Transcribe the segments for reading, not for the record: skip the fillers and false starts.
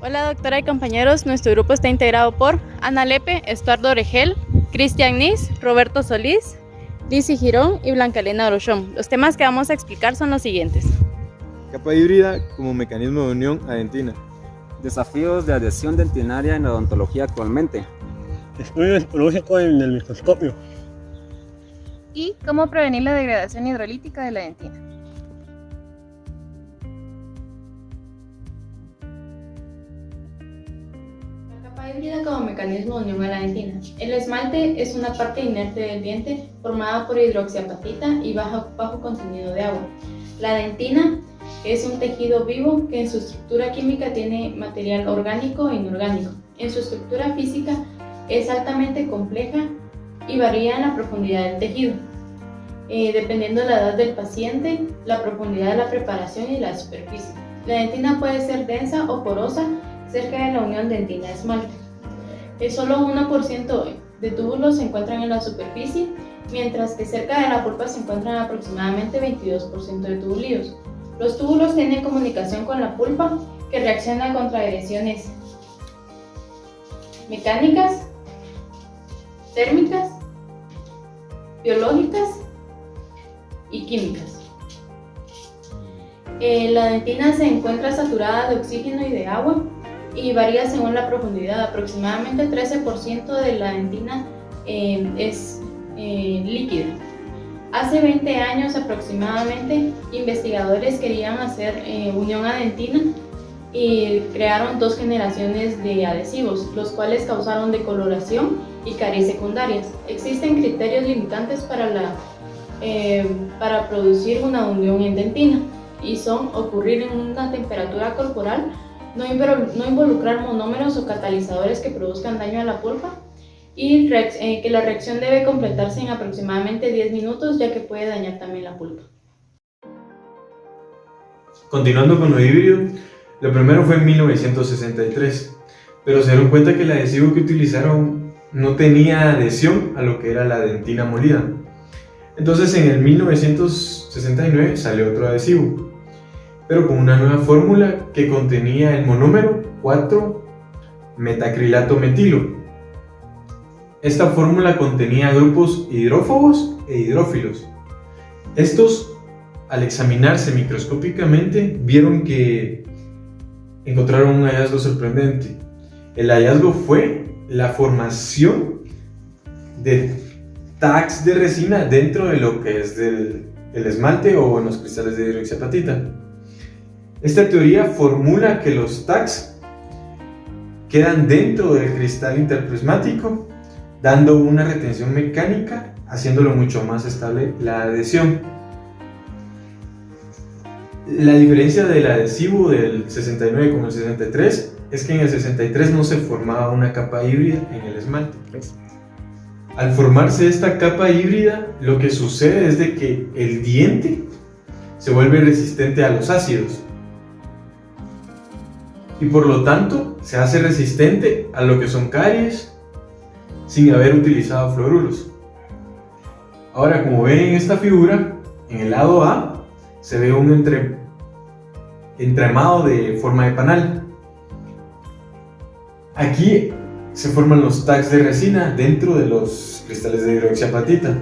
Hola doctora y compañeros, nuestro grupo está integrado por Ana Lepe, Estuardo Oregel, Cristian Nis, Roberto Solís, Lizzy Girón y Blanca Elena Orochón. Los temas que vamos a explicar son los siguientes. Capa híbrida como mecanismo de unión adentina. Desafíos de adhesión dentinaria en la odontología actualmente. Estudio histológico en el microscopio. Y cómo prevenir la degradación hidrolítica de la dentina. La capa híbrida como mecanismo de unión a la dentina. El esmalte es una parte inerte del diente formada por hidroxiapatita y bajo contenido de agua. La dentina es un tejido vivo que en su estructura química tiene material orgánico e inorgánico. En su estructura física es altamente compleja y varía en la profundidad del tejido, dependiendo de la edad del paciente, la profundidad de la preparación y la superficie. La dentina puede ser densa o porosa cerca de la unión dentina-esmalte. Solo 1% de túbulos se encuentran en la superficie, mientras que cerca de la pulpa se encuentran aproximadamente 22% de tubulíos. Los túbulos tienen comunicación con la pulpa que reacciona contra agresiones mecánicas, térmicas, biológicas y químicas. La dentina se encuentra saturada de oxígeno y de agua y varía según la profundidad. Aproximadamente 13% de la dentina es líquida. Hace 20 años aproximadamente, investigadores querían hacer unión adentina y crearon 2 generaciones de adhesivos, los cuales causaron decoloración y caries secundarias. Existen criterios limitantes para producir una unión en dentina y son ocurrir en una temperatura corporal, no involucrar monómeros o catalizadores que produzcan daño a la pulpa y que la reacción debe completarse en aproximadamente 10 minutos, ya que puede dañar también la pulpa. Continuando con lo híbrido, lo primero fue en 1963, pero se dieron cuenta que el adhesivo que utilizaron no tenía adhesión a lo que era la dentina molida. Entonces en el 1969 salió otro adhesivo, pero con una nueva fórmula que contenía el monómero 4-metacrilato metilo. Esta fórmula contenía grupos hidrófobos e hidrófilos. Estos, al examinarse microscópicamente, vieron que encontraron un hallazgo sorprendente. El hallazgo fue la formación de tags de resina dentro de lo que es el esmalte o en los cristales de hidroxiapatita. Esta teoría formula que los tags quedan dentro del cristal interprismático, dando una retención mecánica, haciéndolo mucho más estable la adhesión. La diferencia del adhesivo del 69 con el 63 es que en el 63 no se formaba una capa híbrida en el esmalte. Al formarse esta capa híbrida, lo que sucede es de que el diente se vuelve resistente a los ácidos y por lo tanto se hace resistente a lo que son caries sin haber utilizado fluoruros. Ahora, como ven en esta figura, en el lado A se ve un entramado de forma de panal. Aquí se forman los tags de resina dentro de los cristales de hidroxiapatita.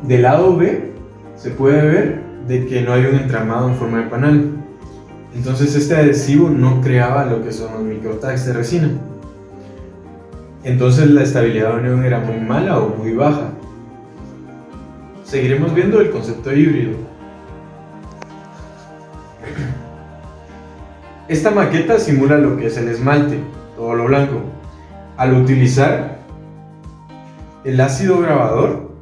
Del lado B se puede ver de que no hay un entramado en forma de panal. Entonces este adhesivo no creaba lo que son los microtags de resina. Entonces la estabilidad de unión era muy mala o muy baja. Seguiremos viendo el concepto híbrido. Esta maqueta simula lo que es el esmalte, todo lo blanco. Al utilizar el ácido grabador,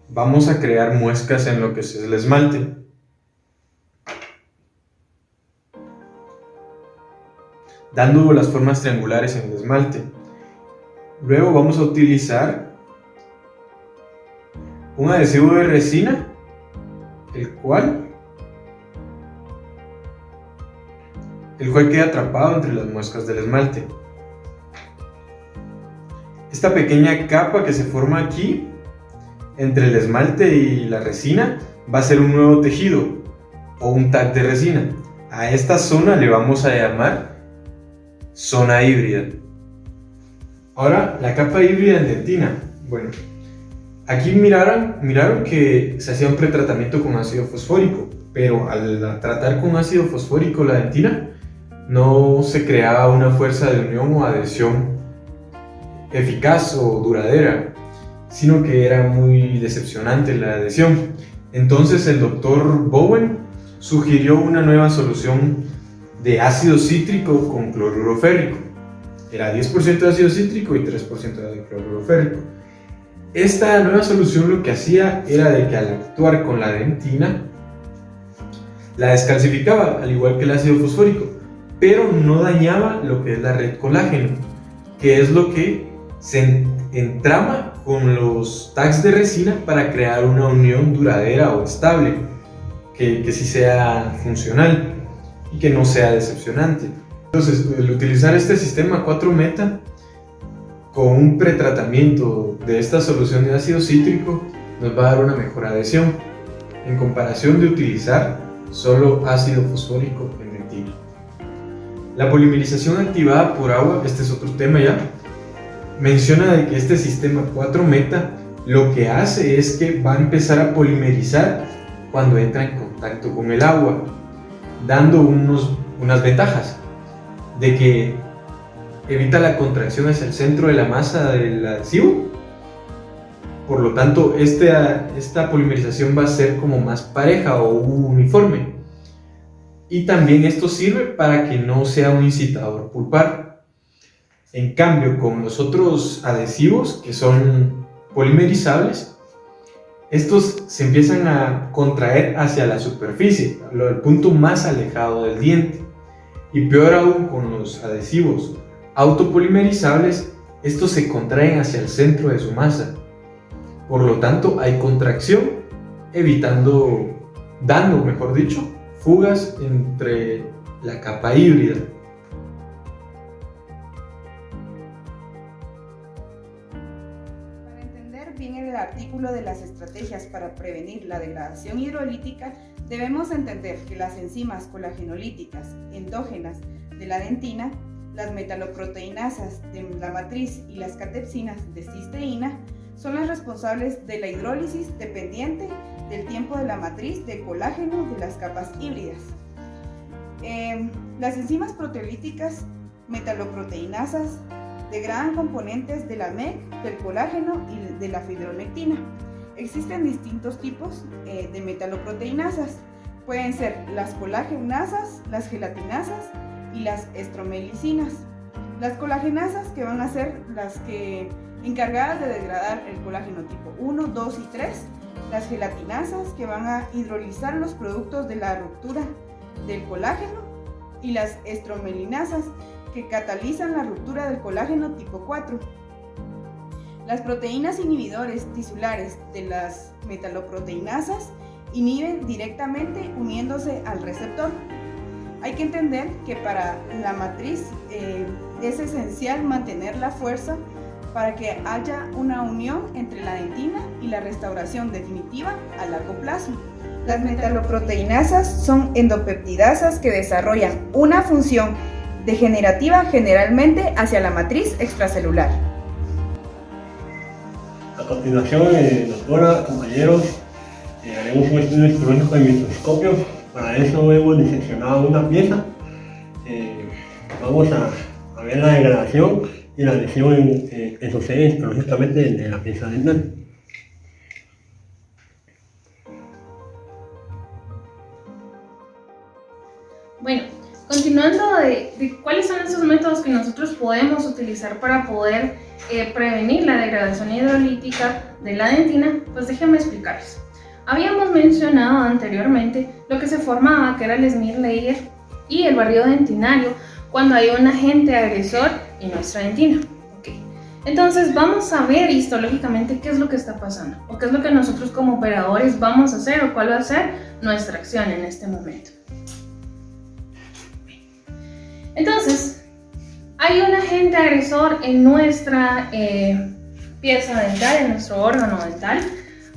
vamos a crear muescas en lo que es el esmalte. Dando las formas triangulares en el esmalte. Luego vamos a utilizar un adhesivo de resina, el cual queda atrapado entre las muescas del esmalte. Esta pequeña capa que se forma aquí entre el esmalte y la resina va a ser un nuevo tejido o un tag de resina. a esta zona le vamos a llamar zona híbrida. Ahora, la capa híbrida en dentina. Bueno, aquí miraron que se hacía un pretratamiento con ácido fosfórico, pero al tratar con ácido fosfórico la dentina, no se creaba una fuerza de unión o adhesión eficaz o duradera, sino que era muy decepcionante la adhesión. Entonces el doctor Bowen sugirió una nueva solución de ácido cítrico con cloruro férrico. Era 10% de ácido cítrico y 3% de cloruro férrico. Esta nueva solución lo que hacía era de que al actuar con la dentina la descalcificaba, al igual que el ácido fosfórico, pero no dañaba lo que es la red colágeno, que es lo que se entrama con los tags de resina para crear una unión duradera o estable, que sí sea funcional y que no sea decepcionante. Entonces, el utilizar este sistema 4-meta con un pretratamiento de esta solución de ácido cítrico nos va a dar una mejor adhesión en comparación de utilizar solo ácido fosfórico en dentina. La polimerización activada por agua, este es otro tema ya, menciona de que este sistema 4-meta lo que hace es que va a empezar a polimerizar cuando entra en contacto con el agua, dando unas ventajas de que evita la contracción hacia el centro de la masa del adhesivo. Por lo tanto, esta polimerización va a ser como más pareja o uniforme. Y también esto sirve para que no sea un incitador pulpar. En cambio, con los otros adhesivos que son polimerizables, estos se empiezan a contraer hacia la superficie, el punto más alejado del diente. Y peor aún, con los adhesivos autopolimerizables, estos se contraen hacia el centro de su masa. Por lo tanto, hay contracción, dando, mejor dicho, fugas entre la capa híbrida. Para entender bien el artículo de las estrategias para prevenir la degradación hidrolítica, debemos entender que las enzimas colagenolíticas endógenas de la dentina, las metaloproteinasas de la matriz y las catepsinas de cisteína son las responsables de la hidrólisis dependiente del tiempo de la matriz de colágeno de las capas híbridas. Las enzimas proteolíticas metaloproteinasas degradan componentes de la MEC, del colágeno y de la fibronectina. Existen distintos tipos de metaloproteinasas. Pueden ser las colagenasas, las gelatinasas y las estromelicinas. Las colagenasas, que van a ser las que encargadas de degradar el colágeno tipo 1, 2 y 3. Las gelatinasas, que van a hidrolizar los productos de la ruptura del colágeno. Y las estromelinasas, que catalizan la ruptura del colágeno tipo 4. Las proteínas inhibidores tisulares de las metaloproteinasas inhiben directamente uniéndose al receptor. Hay que entender que para la matriz es esencial mantener la fuerza para que haya una unión entre la dentina y la restauración definitiva a largo plazo. Las metaloproteinasas son endopeptidasas que desarrollan una función degenerativa generalmente hacia la matriz extracelular. A continuación, doctora, compañeros, haremos un estudio histológico de microscopio. Para eso hemos diseccionado una pieza. Vamos a ver la degradación y la lesión que sucede histológicamente de la pieza dental. Bueno, continuando de cuáles son esos métodos que nosotros podemos utilizar para poder prevenir la degradación hidrolítica de la dentina, pues déjenme explicarles. Habíamos mencionado anteriormente lo que se formaba, que era el smear layer y el barrido dentinario cuando hay un agente agresor en nuestra dentina. Okay. Entonces vamos a ver histológicamente qué es lo que está pasando o qué es lo que nosotros como operadores vamos a hacer o cuál va a ser nuestra acción en este momento. Entonces, hay un agente agresor en nuestra pieza dental, en nuestro órgano dental.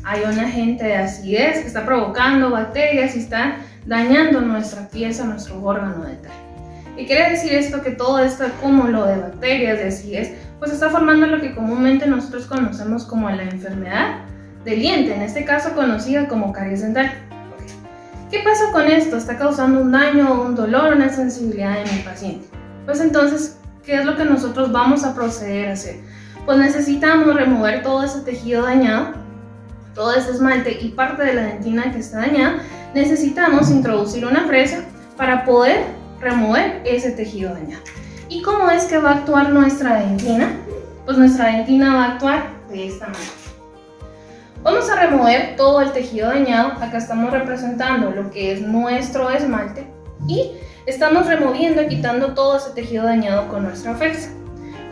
Hay un agente de acidez que está provocando bacterias y está dañando nuestra pieza, nuestro órgano dental. ¿Y quiere decir esto? Que todo este acúmulo de bacterias, de acidez, pues está formando lo que comúnmente nosotros conocemos como la enfermedad del diente, en este caso conocida como caries dental. ¿Qué pasa con esto? Está causando un daño, un dolor, una sensibilidad en mi paciente. Pues entonces, ¿qué es lo que nosotros vamos a proceder a hacer? Pues necesitamos remover todo ese tejido dañado, todo ese esmalte y parte de la dentina que está dañada. Necesitamos introducir una fresa para poder remover ese tejido dañado. ¿Y cómo es que va a actuar nuestra dentina? Pues nuestra dentina va a actuar de esta manera. Vamos a remover todo el tejido dañado. Acá estamos representando lo que es nuestro esmalte y estamos removiendo y quitando todo ese tejido dañado con nuestra fresa.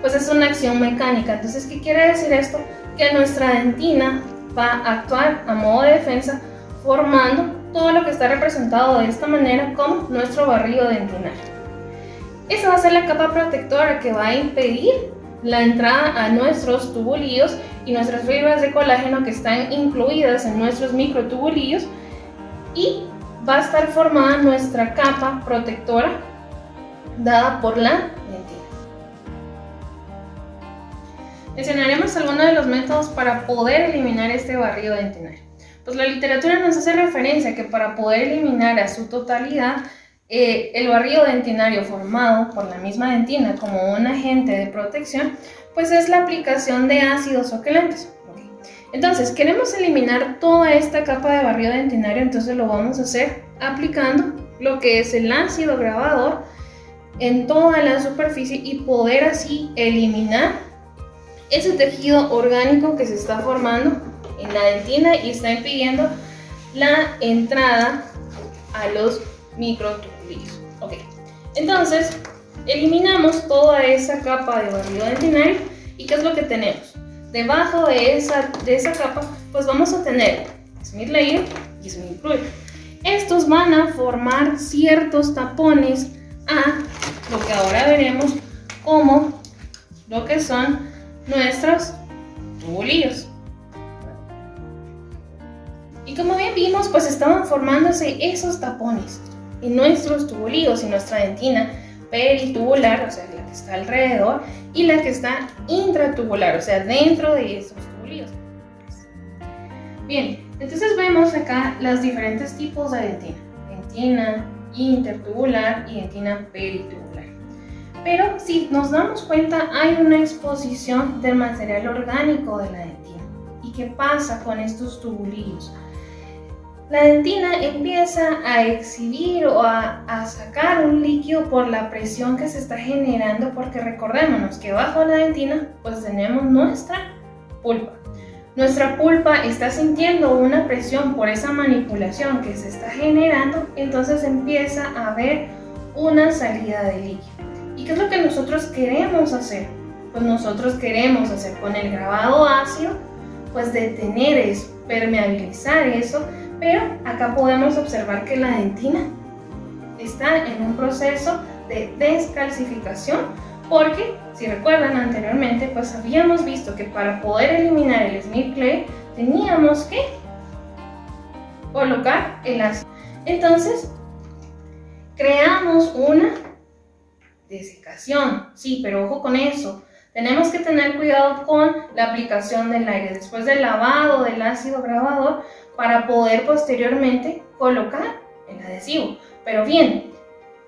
Pues es una acción mecánica. Entonces, ¿qué quiere decir esto? Que nuestra dentina va a actuar a modo de defensa, formando todo lo que está representado de esta manera como nuestro barrido dentinario. Esa va a ser la capa protectora que va a impedir la entrada a nuestros tubulillos y nuestras fibras de colágeno que están incluidas en nuestros microtubulillos, y va a estar formada nuestra capa protectora dada por la dentina. Mencionaremos algunos de los métodos para poder eliminar este barrido dentinario. Pues la literatura nos hace referencia a que para poder eliminar a su totalidad el barrido dentinario formado por la misma dentina como un agente de protección, pues es la aplicación de ácidos oquelantes. Entonces, queremos eliminar toda esta capa de barrido dentinario, entonces lo vamos a hacer aplicando lo que es el ácido grabador en toda la superficie y poder así eliminar ese tejido orgánico que se está formando en la dentina y está impidiendo la entrada a los microtubulillos. Entonces, eliminamos toda esa capa de barrido dentinario y ¿qué es lo que tenemos? Debajo de esa capa, pues vamos a tener Smith layer y Smith fluid. Estos van a formar ciertos tapones a lo que ahora veremos como lo que son nuestros tubulillos. Y como bien vimos, pues estaban formándose esos tapones en nuestros tubulillos y nuestra dentina peritubular, o sea, la que está alrededor, y la que está intratubular, o sea, dentro de esos tubulillos. Bien, entonces vemos acá los diferentes tipos de dentina. Dentina intertubular y dentina peritubular. Pero si nos damos cuenta, hay una exposición del material orgánico de la dentina. ¿Y qué pasa con estos tubulillos? La dentina empieza a exhibir o a sacar un líquido por la presión que se está generando, porque recordémonos que bajo la dentina pues tenemos nuestra pulpa. Nuestra pulpa está sintiendo una presión por esa manipulación que se está generando, entonces empieza a haber una salida de líquido. ¿Y qué es lo que nosotros queremos hacer? Pues nosotros queremos hacer con el grabado ácido, pues detener eso, permeabilizar eso, pero acá podemos observar que la dentina está en un proceso de descalcificación, porque si recuerdan anteriormente, pues habíamos visto que para poder eliminar el Smith clay teníamos que colocar el ácido. Entonces creamos una desecación, sí, pero ojo con eso. Tenemos que tener cuidado con la aplicación del aire después del lavado del ácido grabador para poder posteriormente colocar el adhesivo. Pero bien,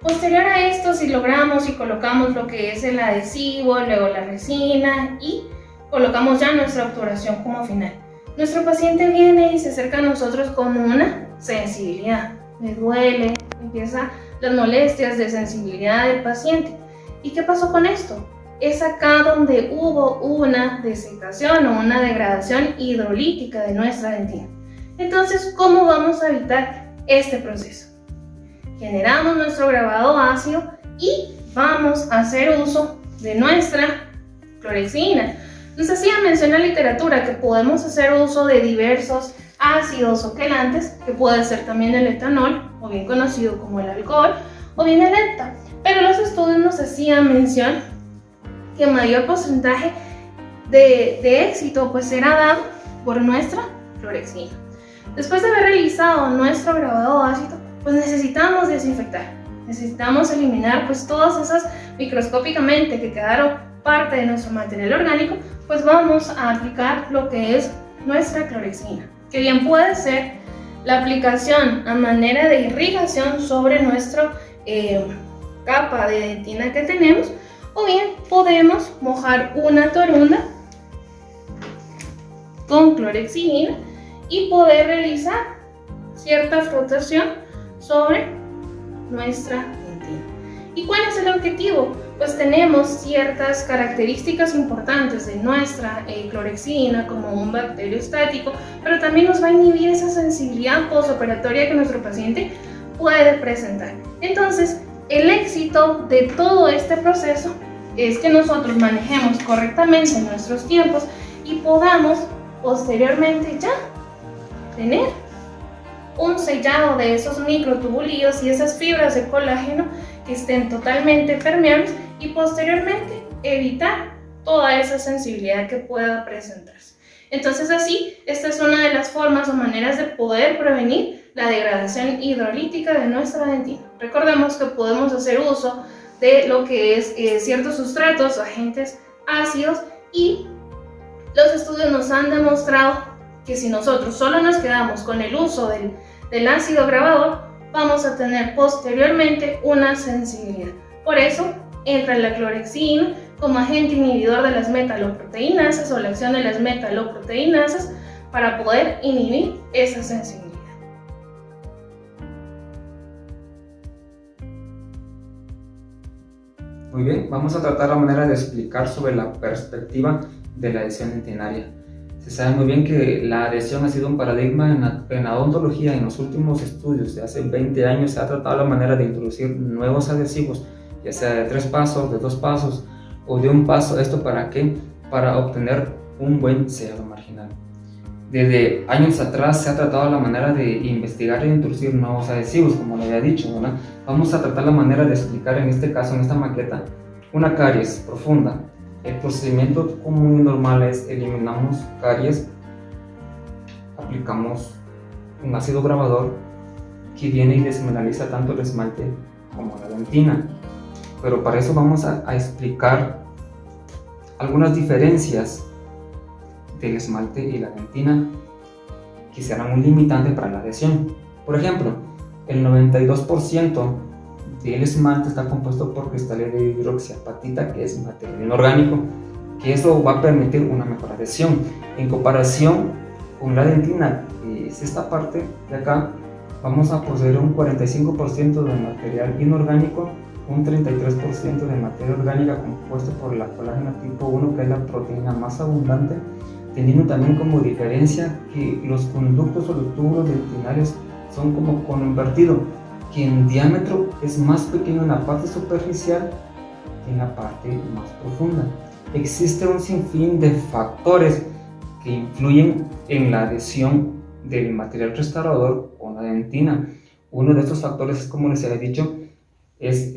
posterior a esto, si logramos y colocamos lo que es el adhesivo, luego la resina y colocamos ya nuestra obturación como final, nuestro paciente viene y se acerca a nosotros con una sensibilidad. Me duele, empiezan las molestias de sensibilidad del paciente. ¿Y qué pasó con esto? Es acá donde hubo una desecación o una degradación hidrolítica de nuestra dentina. Entonces, ¿cómo vamos a evitar este proceso? Generamos nuestro grabado ácido y vamos a hacer uso de nuestra clorexidina. Nos hacía mención en la literatura que podemos hacer uso de diversos ácidos oquelantes, que puede ser también el etanol, o bien conocido como el alcohol, o bien el ETA. Pero los estudios nos hacían mención que mayor porcentaje de éxito pues era dado por nuestra clorexidina. Después de haber realizado nuestro grabado ácido, pues necesitamos desinfectar, necesitamos eliminar pues todas esas microscópicamente que quedaron parte de nuestro material orgánico, pues vamos a aplicar lo que es nuestra clorexidina, que bien puede ser la aplicación a manera de irrigación sobre nuestra capa de dentina que tenemos, o bien podemos mojar una torunda con clorexidina y poder realizar cierta frotación sobre nuestra dentina. ¿Y cuál es el objetivo? Pues tenemos ciertas características importantes de nuestra clorexidina como un bacteriostático, pero también nos va a inhibir esa sensibilidad postoperatoria que nuestro paciente puede presentar. Entonces, el éxito de todo este proceso es que nosotros manejemos correctamente nuestros tiempos y podamos posteriormente ya tener un sellado de esos microtubulillos y esas fibras de colágeno que estén totalmente permeables y posteriormente evitar toda esa sensibilidad que pueda presentarse. Entonces así, esta es una de las formas o maneras de poder prevenir la degradación hidrolítica de nuestra dentina. Recordemos que podemos hacer uso de lo que es ciertos sustratos, agentes ácidos, y los estudios nos han demostrado que si nosotros solo nos quedamos con el uso del ácido grabador, vamos a tener posteriormente una sensibilidad. Por eso entra la clorexidina como agente inhibidor de las metaloproteinasas o la acción de las metaloproteinasas para poder inhibir esa sensibilidad. Muy bien, vamos a tratar la manera de explicar sobre la perspectiva de la adhesión dentinaria. Se sabe muy bien que la adhesión ha sido un paradigma en la odontología. En los últimos estudios de hace 20 años se ha tratado la manera de introducir nuevos adhesivos, ya sea de 3 pasos, de 2 pasos o de 1 paso. ¿Esto para qué? Para obtener un buen sellado marginal. Desde años atrás se ha tratado la manera de investigar e introducir nuevos adhesivos, como lo había dicho, ¿verdad? Vamos a tratar la manera de explicar en este caso, en esta maqueta, una caries profunda. El procedimiento común y normal es eliminamos caries, aplicamos un ácido grabador que viene y desmineraliza tanto el esmalte como la dentina. Pero para eso vamos a explicar algunas diferencias del esmalte y la dentina que serán un limitante para la adhesión. Por ejemplo, el 92% del esmalte está compuesto por cristales de hidroxiapatita, que es material inorgánico, que eso va a permitir una mejor adhesión. En comparación con la dentina, que es esta parte de acá, vamos a poseer un 45% de material inorgánico, un 33% de materia orgánica compuesto por la colágeno tipo 1, que es la proteína más abundante, teniendo también como diferencia que los conductos o los túbulos dentinarios son como cono invertido, que en diámetro es más pequeño en la parte superficial que en la parte más profunda. Existe un sinfín de factores que influyen en la adhesión del material restaurador con la dentina. Uno de estos factores, como les había dicho, es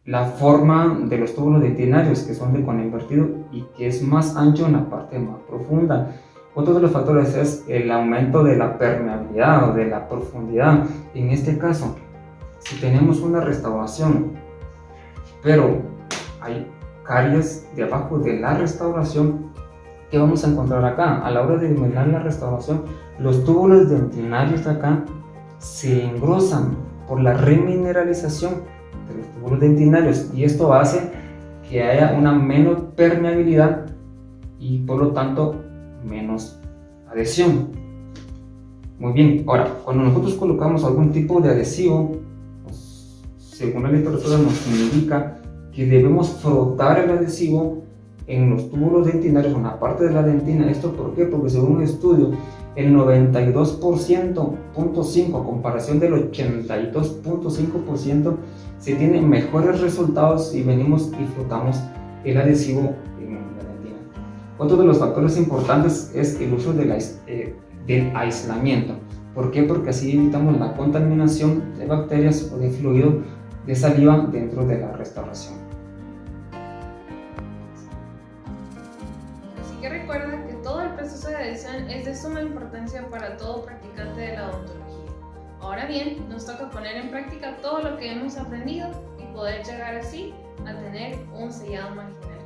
la forma de los túbulos dentinarios, que son de cono invertido y que es más ancho en la parte más profunda. Otro de los factores es el aumento de la permeabilidad o de la profundidad. En este caso, si tenemos una restauración, pero hay caries debajo de la restauración, ¿qué vamos a encontrar acá? A la hora de eliminar la restauración, los túbulos dentinarios de acá se engrosan por la remineralización de los túbulos dentinarios, y esto hace que haya una menos permeabilidad y por lo tanto menos adhesión. Muy bien, ahora cuando nosotros colocamos algún tipo de adhesivo, pues, según la literatura nos indica que debemos frotar el adhesivo en los túbulos dentinarios, en la parte de la dentina. ¿Esto por qué? Porque según un estudio, el 92.5% a comparación del 82.5% se tienen mejores resultados si venimos y frotamos el adhesivo en la dentina. Otro de los factores importantes es el uso del aislamiento. ¿Por qué? Porque así evitamos la contaminación de bacterias o de fluido de saliva dentro de la restauración. Así que recuerda que todo el proceso de adhesión es de suma importancia para todo practicante de la odontología. Ahora bien, nos toca poner en práctica todo lo que hemos aprendido y poder llegar así a tener un sellado marginal.